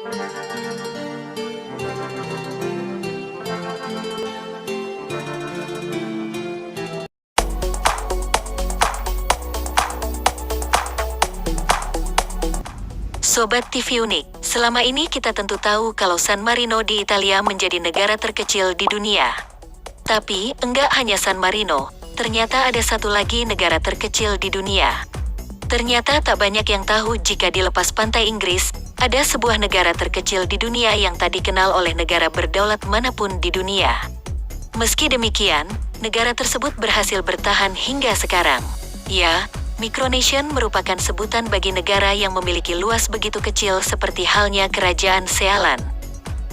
Sobat TV Unik, selama ini kita tentu tahu kalau San Marino di Italia menjadi negara terkecil di dunia. Tapi, enggak hanya San Marino, ternyata ada satu lagi negara terkecil di dunia. Ternyata tak banyak yang tahu jika di lepas pantai Inggris, ada sebuah negara terkecil di dunia yang tak dikenal oleh negara berdaulat manapun di dunia. Meski demikian, negara tersebut berhasil bertahan hingga sekarang. Ya, Micronesian merupakan sebutan bagi negara yang memiliki luas begitu kecil seperti halnya Kerajaan Sealan.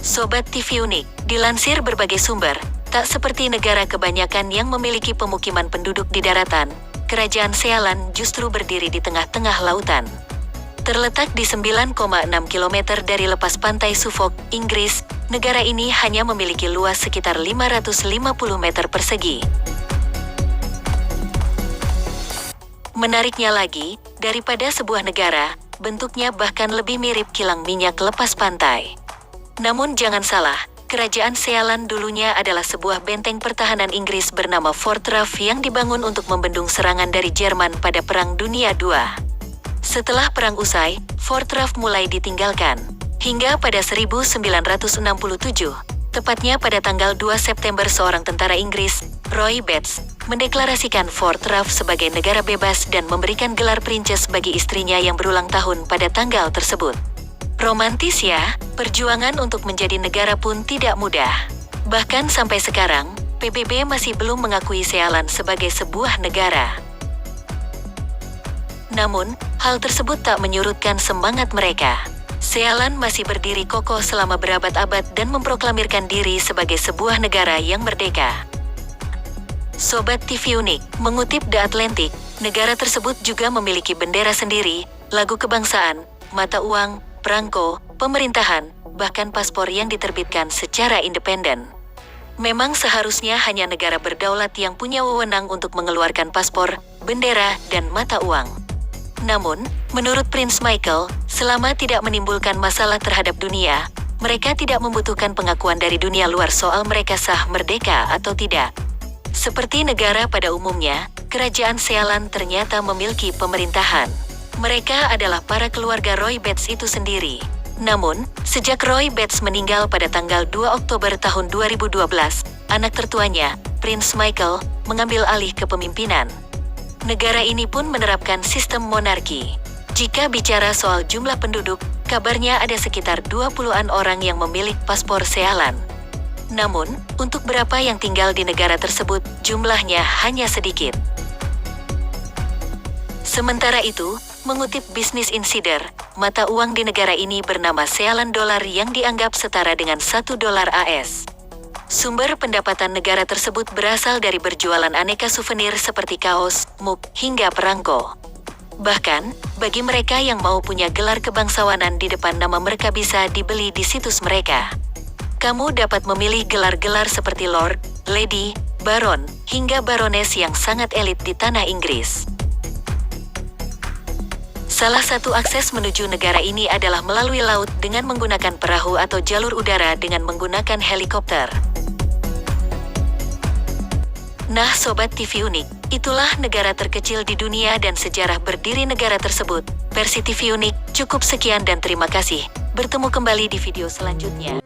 Sobat TV Unik, dilansir berbagai sumber, tak seperti negara kebanyakan yang memiliki pemukiman penduduk di daratan, Kerajaan Sealan justru berdiri di tengah-tengah lautan. Terletak di 9,6 km dari lepas pantai Suffolk, Inggris, negara ini hanya memiliki luas sekitar 550 meter persegi. Menariknya lagi, daripada sebuah negara, bentuknya bahkan lebih mirip kilang minyak lepas pantai. Namun jangan salah, Kerajaan Sealan dulunya adalah sebuah benteng pertahanan Inggris bernama Fort Rough yang dibangun untuk membendung serangan dari Jerman pada Perang Dunia II. Setelah perang usai, Fort Rough mulai ditinggalkan. Hingga pada 1967, tepatnya pada tanggal 2 September seorang tentara Inggris, Roy Bates, mendeklarasikan Fort Rough sebagai negara bebas dan memberikan gelar princes bagi istrinya yang berulang tahun pada tanggal tersebut. Romantis ya, perjuangan untuk menjadi negara pun tidak mudah. Bahkan sampai sekarang, PBB masih belum mengakui Sealan sebagai sebuah negara. Namun, hal tersebut tak menyurutkan semangat mereka. Sealan masih berdiri kokoh selama berabad-abad dan memproklamirkan diri sebagai sebuah negara yang merdeka. Sobat TV Unik, mengutip The Atlantic, negara tersebut juga memiliki bendera sendiri, lagu kebangsaan, mata uang, perangko, pemerintahan, bahkan paspor yang diterbitkan secara independen. Memang seharusnya hanya negara berdaulat yang punya wewenang untuk mengeluarkan paspor, bendera, dan mata uang. Namun, menurut Prince Michael, selama tidak menimbulkan masalah terhadap dunia, mereka tidak membutuhkan pengakuan dari dunia luar soal mereka sah merdeka atau tidak. Seperti negara pada umumnya, Kerajaan Sealan ternyata memiliki pemerintahan. Mereka adalah para keluarga Roy Bates itu sendiri. Namun, sejak Roy Bates meninggal pada tanggal 2 Oktober tahun 2012, anak tertuanya, Prince Michael, mengambil alih kepemimpinan. Negara ini pun menerapkan sistem monarki. Jika bicara soal jumlah penduduk, kabarnya ada sekitar 20-an orang yang memiliki paspor Sealan. Namun, untuk berapa yang tinggal di negara tersebut, jumlahnya hanya sedikit. Sementara itu, mengutip Business Insider, mata uang di negara ini bernama Sealan Dollar yang dianggap setara dengan 1 dolar AS. Sumber pendapatan negara tersebut berasal dari berjualan aneka souvenir seperti kaos, mug, hingga perangko. Bahkan, bagi mereka yang mau punya gelar kebangsawanan di depan nama mereka bisa dibeli di situs mereka. Kamu dapat memilih gelar-gelar seperti Lord, Lady, Baron, hingga Baroness yang sangat elit di tanah Inggris. Salah satu akses menuju negara ini adalah melalui laut dengan menggunakan perahu atau jalur udara dengan menggunakan helikopter. Nah Sobat TV Unik, itulah negara terkecil di dunia dan sejarah berdiri negara tersebut. Versi TV Unik, cukup sekian dan terima kasih. Bertemu kembali di video selanjutnya.